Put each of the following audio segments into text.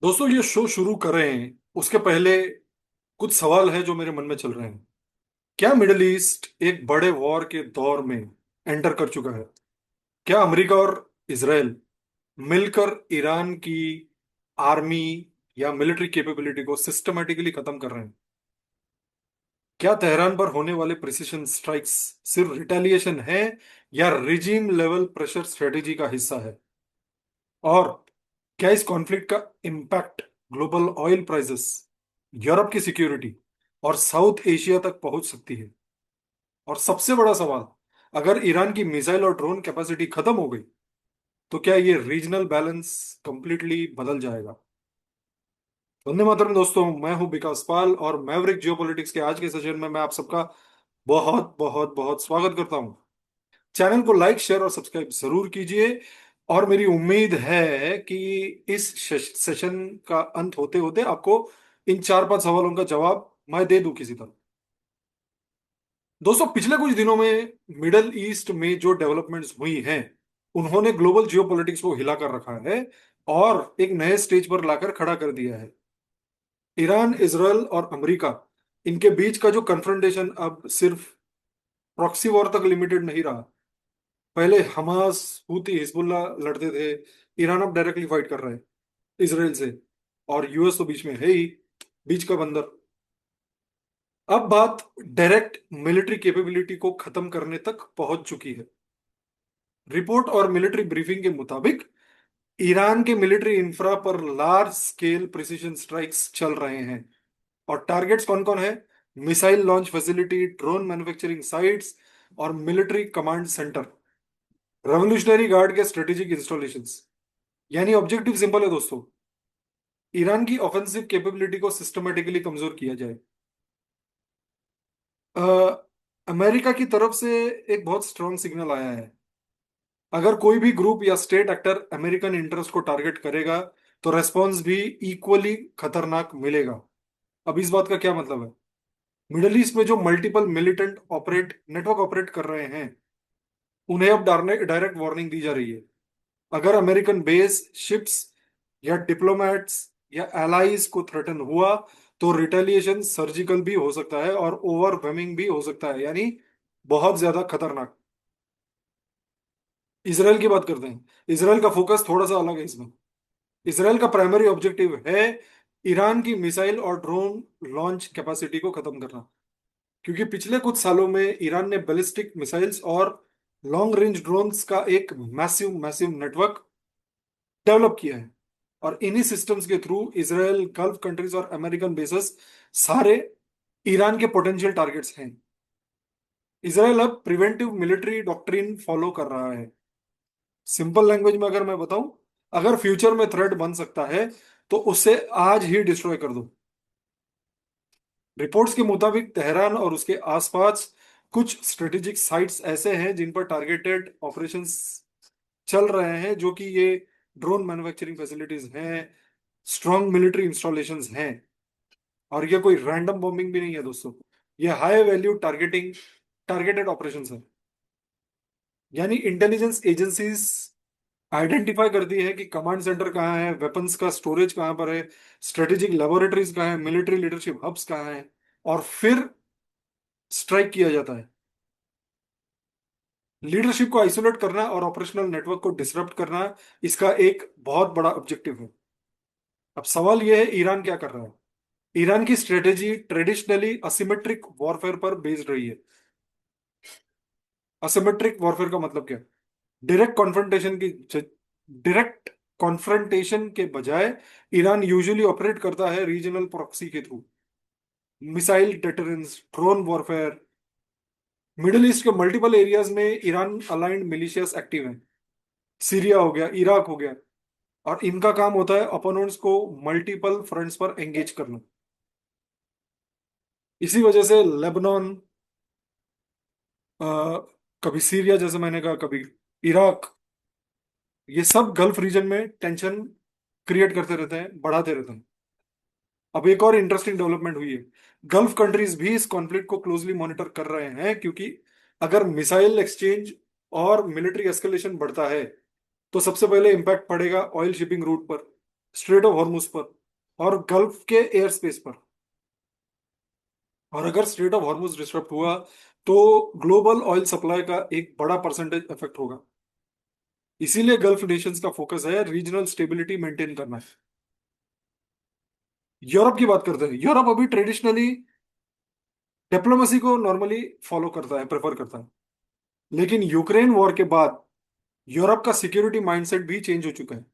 दोस्तों, ये शो शुरू करें उसके पहले कुछ सवाल है जो मेरे मन में चल रहे हैं। क्या मिडिल ईस्ट एक बड़े वॉर के दौर में एंटर कर चुका है? क्या अमेरिका और इसराइल मिलकर ईरान की आर्मी या मिलिट्री कैपेबिलिटी को सिस्टमेटिकली खत्म कर रहे हैं? क्या तेहरान पर होने वाले प्रिसिशन स्ट्राइक्स सिर्फ रिटेलिएशन है या रिजीम लेवल प्रेशर स्ट्रेटेजी का हिस्सा है? और क्या इस कॉन्फ्लिक्ट का impact global oil prices, Europe की सिक्योरिटी और साउथ एशिया तक पहुंच सकती है? और सबसे बड़ा सवाल, अगर ईरान की मिसाइल और ड्रोन कैपेसिटी खत्म हो गई तो क्या ये रीजनल बैलेंस कंप्लीटली बदल जाएगा? वंदे मातरम दोस्तों, मैं हूं विकास पाल और मैवरिक जियोपॉलिटिक्स के आज के सेशन में मैं आप सबका बहुत बहुत बहुत स्वागत करता हूं। चैनल को लाइक शेयर और सब्सक्राइब जरूर कीजिए। और मेरी उम्मीद है कि इस सेशन का अंत होते होते आपको इन चार पांच सवालों का जवाब मैं दे दूं किसी तरह। दोस्तों, पिछले कुछ दिनों में मिडल ईस्ट में जो डेवलपमेंट्स हुई हैं उन्होंने ग्लोबल जियोपॉलिटिक्स को हिला कर रखा है और एक नए स्टेज पर लाकर खड़ा कर दिया है। ईरान, इजराइल और अमेरिका, इनके बीच का जो कन्फ्रंटेशन अब सिर्फ प्रॉक्सी वॉर तक लिमिटेड नहीं रहा। पहले हमास, हूती, हिजबुल्लाह लड़ते थे। ईरान अब डायरेक्टली फाइट कर रहा है इसराइल से। और यूएस तो बीच में है ही, बीच का बंदर। अब बात डायरेक्ट मिलिट्री कैपेबिलिटी को खत्म करने तक पहुंच चुकी है। रिपोर्ट और मिलिट्री ब्रीफिंग के मुताबिक ईरान के मिलिट्री इंफ्रा पर लार्ज स्केल प्रिसिशन स्ट्राइक्स चल रहे हैं। और टारगेट्स कौन कौन है? Missile launch facility, drone manufacturing sites और military command centre, revolutionary guard के स्ट्रेटेजिक इंस्टॉलेशंस। यानी ऑब्जेक्टिव सिंपल है दोस्तों, ईरान की ऑफेंसिव कैपेबिलिटी को सिस्टमेटिकली कमजोर किया जाए। अ, अमेरिका की तरफ से एक बहुत स्ट्रांग सिग्नल आया है। अगर कोई भी ग्रुप या स्टेट एक्टर अमेरिकन इंटरेस्ट को टारगेट करेगा तो रेस्पॉन्स भी इक्वली खतरनाक मिलेगा। अब इस बात का क्या मतलब है? मिडल ईस्ट में जो multiple militant operate network operate कर रहे हैं उन्हें अब डायरेक्ट वार्निंग दी जा रही है। अगर अमेरिकन बेस, शिप्स या डिप्लोमेट्स या एलाइज को थ्रेटन हुआ तो रिटेलिएशन सर्जिकल भी हो सकता है और ओवरवेमिंग भी हो सकता है, यानी बहुत ज्यादा खतरनाक। इसराइल की बात करते हैं। इसराइल का फोकस थोड़ा सा अलग है इसमें। इसराइल का प्राइमरी ऑब्जेक्टिव है ईरान की मिसाइल और ड्रोन लॉन्च कैपेसिटी को खत्म करना। क्योंकि पिछले कुछ सालों में ईरान ने बैलिस्टिक मिसाइल्स और लॉन्ग रेंज ड्रोन्स का एक मैसिव मैसिव नेटवर्क डेवलप किया है। और इन्हीं सिस्टम्स के थ्रू इसराइल, गल्फ कंट्रीज और अमेरिकन बेसेस सारे ईरान के पोटेंशियल टारगेट्स हैं। इसराइल अब प्रिवेंटिव मिलिट्री डॉक्ट्रिन फॉलो कर रहा है। सिंपल लैंग्वेज में अगर मैं बताऊं, अगर फ्यूचर में थ्रेट बन सकता है तो उसे आज ही डिस्ट्रॉय कर दो। रिपोर्ट्स के मुताबिक तेहरान और उसके आसपास कुछ स्ट्रेटेजिक साइट्स ऐसे हैं जिन पर टारगेटेड ऑपरेशंस चल रहे हैं, जो कि ये ड्रोन मैन्युफैक्चरिंग फैसिलिटीज हैं, स्ट्रॉन्ग मिलिट्री इंस्टॉलेशंस हैं। और ये कोई रैंडम बॉम्बिंग भी नहीं है दोस्तों, ये high value targeting targeted operations है। यानी इंटेलिजेंस एजेंसीज आइडेंटिफाई करती है कि कमांड सेंटर कहाँ है, वेपन्स का स्टोरेज कहाँ पर है, स्ट्रेटेजिक लेबोरेटरीज कहाँ है, मिलिट्री लीडरशिप हब्स कहाँ है, और फिर स्ट्राइक किया जाता है। लीडरशिप को आइसोलेट करना और ऑपरेशनल नेटवर्क को डिसरप्ट करना इसका एक बहुत बड़ा ऑब्जेक्टिव है। अब सवाल यह है, ईरान क्या कर रहा है? ईरान की स्ट्रेटेजी ट्रेडिशनली असिमेट्रिक वॉरफेयर पर बेस्ड रही है। असिमेट्रिक वॉरफेयर का मतलब क्या है? डायरेक्ट कॉन्फ्रंटेशन की डायरेक्ट कॉन्फ्रंटेशन के बजाय ईरान यूजुअली ऑपरेट करता है रीजनल प्रॉक्सी के through. Missile deterrence, drone warfare. Middle east के मल्टीपल एरियाज में ईरान अलाइंड मिलिशियस एक्टिव हैं। सीरिया हो गया, इराक हो गया। और इनका काम होता है अपोनेंट्स को मल्टीपल फ्रंट्स पर एंगेज करना। इसी वजह से लेबनान, कभी सीरिया जैसे मैंने कहा, कभी इराक, ये सब गल्फ रीजन में टेंशन क्रिएट करते रहते हैं, बढ़ाते रहते हैं। अब एक और इंटरेस्टिंग डेवलपमेंट हुई है। गल्फ कंट्रीज भी इस कॉन्फ्लिक्ट को क्लोजली मॉनिटर कर रहे हैं, क्योंकि अगर मिसाइल एक्सचेंज और मिलिट्री एस्केलेशन बढ़ता है तो सबसे पहले इंपैक्ट पड़ेगा ऑयल शिपिंग रूट पर। स्ट्रेट ऑफ हॉर्मुज पर और गल्फ के एयर स्पेस पर। और अगर स्ट्रेट ऑफ हॉर्मुज डिस्टर्ब हुआ तो ग्लोबल ऑयल सप्लाई का एक बड़ा परसेंटेज इफेक्ट होगा। इसीलिए गल्फ नेशंस का फोकस है रीजनल स्टेबिलिटी मेंटेन करना है। यूरोप की बात करते हैं। यूरोप अभी ट्रेडिशनली डिप्लोमेसी को नॉर्मली फॉलो करता है, प्रेफर करता है। लेकिन यूक्रेन वॉर के बाद यूरोप का सिक्योरिटी माइंडसेट भी चेंज हो चुका है।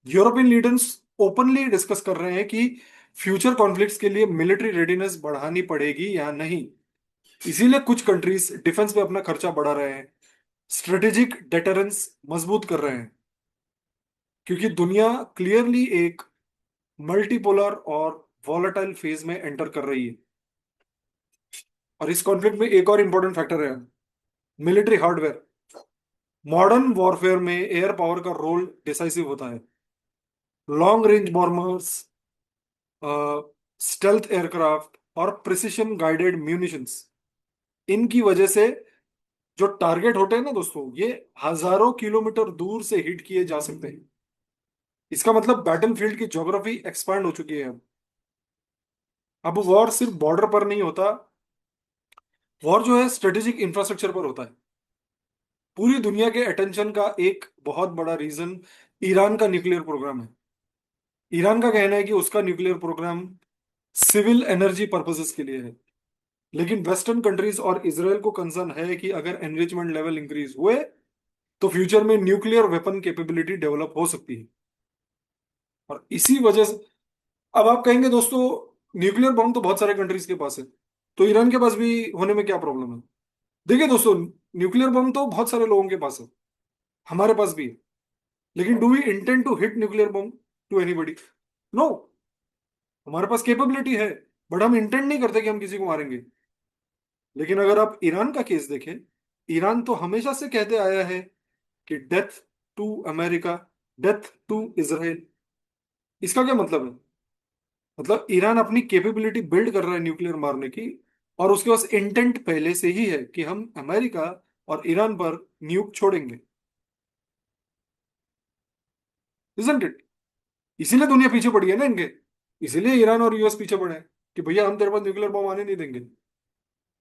यूरोपियन लीडर्स ओपनली डिस्कस कर रहे हैं कि फ्यूचर कॉन्फ्लिक्ट्स के लिए मिलिट्री रेडीनेस बढ़ानी पड़ेगी या नहीं। इसीलिए कुछ कंट्रीज डिफेंस पे अपना खर्चा बढ़ा रहे हैं, स्ट्रेटेजिक डेटरेंस मजबूत कर रहे हैं। क्योंकि दुनिया क्लियरली एक मल्टीपोलर और वॉलेटाइल फेज में एंटर कर रही है। और इस कॉन्फ्लिक्ट में एक और इंपॉर्टेंट फैक्टर है, मिलिट्री हार्डवेयर। मॉडर्न वॉरफेयर में एयर पावर का रोल डिसाइसिव होता है। Long range bombers, stealth aircraft और प्रिसिशन गाइडेड म्यूनिशंस, इनकी वजह से जो टारगेट होते हैं ना दोस्तों, ये हजारों किलोमीटर दूर से हिट किए जा सकते हैं। इसका मतलब बैटलफील्ड की ज्योग्राफी एक्सपांड हो चुकी है। अब वॉर सिर्फ बॉर्डर पर नहीं होता, वॉर जो है स्ट्रेटेजिक इंफ्रास्ट्रक्चर पर होता है। पूरी दुनिया के अटेंशन का एक बहुत बड़ा रीजन ईरान का न्यूक्लियर प्रोग्राम है। ईरान का कहना है कि उसका nuclear program civil energy purposes के लिए है। लेकिन वेस्टर्न कंट्रीज और इसराइल को कंसर्न है कि अगर एनरिचमेंट लेवल इंक्रीज हुए तो फ्यूचर में न्यूक्लियर वेपन कैपेबिलिटी डेवलप हो सकती है। और इसी वजह से अब आप कहेंगे दोस्तों, न्यूक्लियर बॉम्ब तो बहुत सारे कंट्रीज के पास है, तो ईरान के पास भी होने में क्या प्रॉब्लम है? देखिए दोस्तों, न्यूक्लियर बॉम्ब तो बहुत सारे लोगों के पास है, हमारे पास भी है। लेकिन do we intend to hit nuclear bomb to anybody? No. हमारे पास कैपेबिलिटी है, बट हम इंटेंड नहीं करते कि हम किसी को मारेंगे। लेकिन अगर आप ईरान का केस देखें, ईरान तो हमेशा से कहते आया है कि death to America, death to Israel. इसका क्या मतलब है? मतलब ईरान अपनी कैपेबिलिटी बिल्ड कर रहा है न्यूक्लियर मारने की, और उसके पास इंटेंट पहले से ही है कि हम अमेरिका और ईरान पर न्यूक छोड़ेंगे। Isn't it? इसीलिए दुनिया पीछे पड़ी है ना इनके। इसीलिए ईरान और यूएस पीछे पड़े हैं कि भैया हम तेरे पास न्यूक्लियर बम आने नहीं देंगे।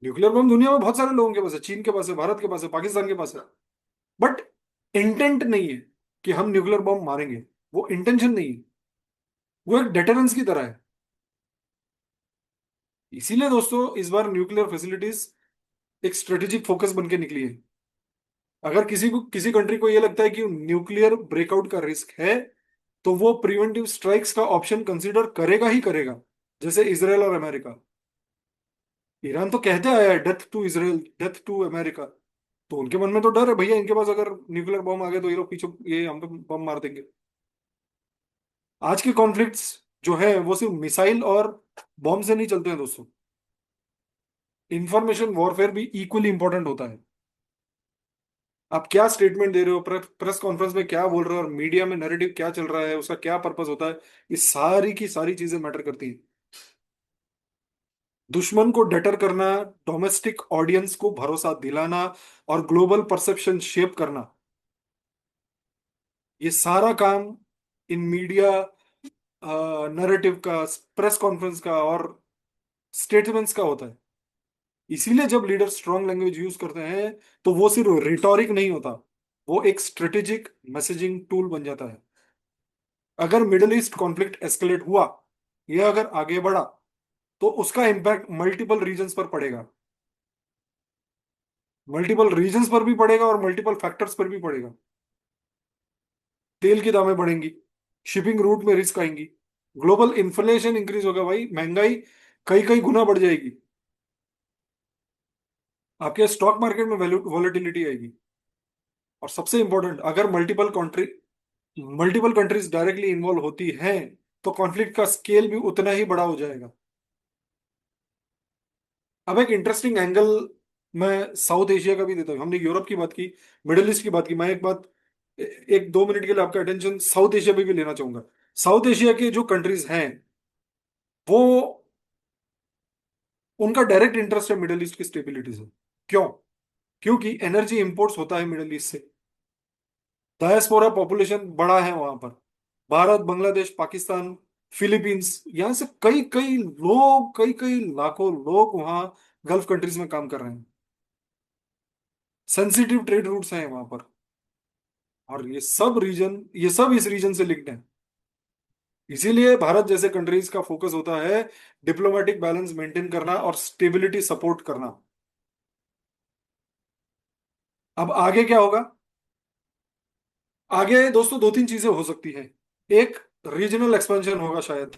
न्यूक्लियर बम दुनिया में बहुत सारे लोगों के पास है, चीन के पास है, भारत के पास है, पाकिस्तान के पास है। बट इंटेंट नहीं है कि हम न्यूक्लियर बम मारेंगे। वो इंटेंशन नहीं है, वो एक डेटरेंस की तरह है। इसीलिए दोस्तों इस बार न्यूक्लियर फैसिलिटीज एक स्ट्रेटेजिक फोकस बन के निकली है। अगर किसी कंट्री को ये लगता है कि न्यूक्लियर ब्रेकआउट का रिस्क है, तो वो प्रिवेंटिव स्ट्राइक्स का ऑप्शन कंसीडर करेगा ही करेगा, जैसे इसराइल और अमेरिका। ईरान तो कहते आया है death to Israel, death to America. तो उनके मन में तो डर है भैया, इनके पास अगर न्यूक्लियर बम आ गए तो ये लोग पीछे, ये हम पे बम मार देंगे। आज के कॉन्फ्लिक्ट्स जो है वो सिर्फ मिसाइल और बॉम्ब से नहीं चलते हैं दोस्तों। इंफॉर्मेशन वॉरफेयर भी इक्वली इंपॉर्टेंट होता है। आप क्या स्टेटमेंट दे रहे हो, प्रेस कॉन्फ्रेंस में क्या बोल रहे हो, और मीडिया में नैरेटिव क्या चल रहा है, उसका क्या पर्पस होता है, ये सारी की सारी चीजें मैटर करती हैं। दुश्मन को डटर करना, डोमेस्टिक ऑडियंस को भरोसा दिलाना और ग्लोबल परसेप्शन शेप करना, ये सारा काम इन मीडिया नैरेटिव का, प्रेस कॉन्फ्रेंस का और स्टेटमेंट्स का होता है। इसीलिए जब लीडर स्ट्रांग लैंग्वेज यूज करते हैं तो वो सिर्फ रिटोरिक नहीं होता, वो एक स्ट्रेटेजिक मैसेजिंग टूल बन जाता है। अगर मिडिल ईस्ट कॉन्फ्लिक्ट एस्केलेट हुआ या अगर आगे बढ़ा तो उसका इम्पैक्ट मल्टीपल रीजन्स पर पड़ेगा। मल्टीपल रीजन्स पर भी पड़ेगा और मल्टीपल फैक्टर्स पर भी पड़ेगा। तेल की दामें बढ़ेंगी, शिपिंग रूट में रिस्क आएंगी, ग्लोबल इन्फ्लेशन इंक्रीज होगा, भाई महंगाई कई कई गुना बढ़ जाएगी, आपके स्टॉक मार्केट में वैल्यू वॉलेटिलिटी आएगी। और सबसे इंपॉर्टेंट, अगर मल्टीपल कंट्रीज डायरेक्टली इन्वॉल्व होती हैं तो कॉन्फ्लिक्ट का स्केल भी उतना ही बड़ा हो जाएगा। अब एक इंटरेस्टिंग एंगल मैं साउथ एशिया का भी देता हूँ। हमने यूरोप की बात की, मिडिल ईस्ट की बात की, मैं एक बात एक 2 मिनट के लिए आपका अटेंशन साउथ एशिया पे भी लेना चाहूंगा। साउथ एशिया के जो कंट्रीज हैं, वो उनका डायरेक्ट इंटरेस्ट है मिडिल ईस्ट की स्टेबिलिटी से। क्यों? क्योंकि एनर्जी इंपोर्ट्स होता है मिडिल ईस्ट से, डायस्पोरा पॉपुलेशन बड़ा है वहां पर, भारत, बांग्लादेश, पाकिस्तान, फिलीपींस, यहाँ से कई कई लोग, कई कई लाखों लोग वहाँ गल्फ कंट्रीज में काम कर रहे हैं। सेंसिटिव ट्रेड रूट्स हैं वहां पर। और ये सब इस रीजन से लिंक्ड है। इसीलिए भारत जैसे कंट्रीज का फोकस होता है डिप्लोमेटिक बैलेंस मेंटेन करना और स्टेबिलिटी सपोर्ट करना। अब आगे क्या होगा? आगे दोस्तों दो तीन चीजें हो सकती हैं। एक, रीजनल एक्सपेंशन होगा शायद।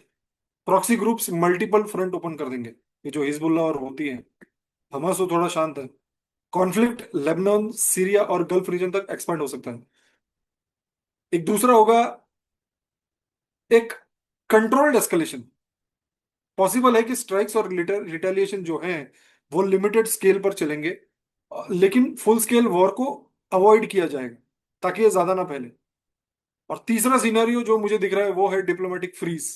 Proxy groups multiple front open कर देंगे। ये जो हिजबुल्लाह और होती है, हमास तो थोड़ा शांत है। कॉन्फ्लिक्ट लेबनान, सीरिया और गल्फ रीजन तक एक्सपांड हो सकता है। एक दूसरा होगा, एक कंट्रोल्ड एस्केलेशन। पॉसिबल है कि स्ट्राइक्स और रिटेलिएशन जो हैं वो लिमिटेड स्केल पर चलेंगे, लेकिन फुल स्केल वॉर को अवॉइड किया जाएगा ताकि ये ज्यादा ना फैले। और तीसरा सिनेरियो जो मुझे दिख रहा है वो है diplomatic freeze.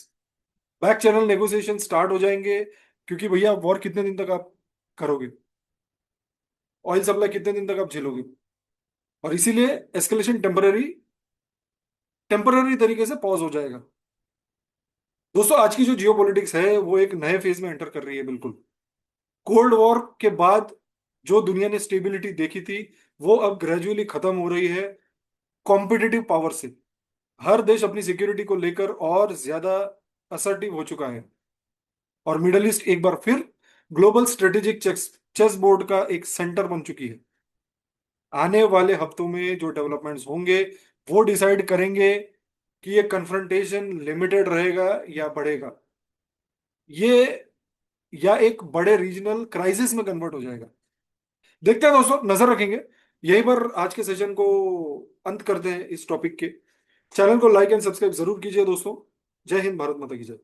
Back channel negotiation start हो जाएंगे, क्योंकि भैया वॉर कितने दिन तक आप करोगे? ऑयल सप्लाई कितने दिन तक आप झेलोगे? और इसीलिए एस्केलेशन टेम्पररी तरीके से पॉज हो जाएगा। दोस्तों आज की जो जियोपॉलिटिक्स है वो एक नए फेज में एंटर कर रही है बिल्कुल। कोल्ड वॉर के बाद जो दुनिया ने स्टेबिलिटी देखी थी वो अब ग्रेजुअली खत्म हो रही है कॉम्पिटिटिव पावर से। हर देश अपनी सिक्योरिटी को लेकर और ज्यादा असर्टिव हो चुका है। और मिडल ईस्ट एक बार फिर global strategic chess chess board का एक सेंटर बन चुकी है। आने वाले हफ्तों में जो डेवलपमेंट्स होंगे वो डिसाइड करेंगे कि ये कन्फ्रंटेशन लिमिटेड रहेगा या बढ़ेगा, ये या एक बड़े रीजनल क्राइसिस में कन्वर्ट हो जाएगा। देखते हैं दोस्तों, नजर रखेंगे। यहीं पर आज के सेशन को अंत करते हैं इस टॉपिक के। चैनल को लाइक एंड सब्सक्राइब जरूर कीजिए दोस्तों। जय हिंद, भारत माता की जय।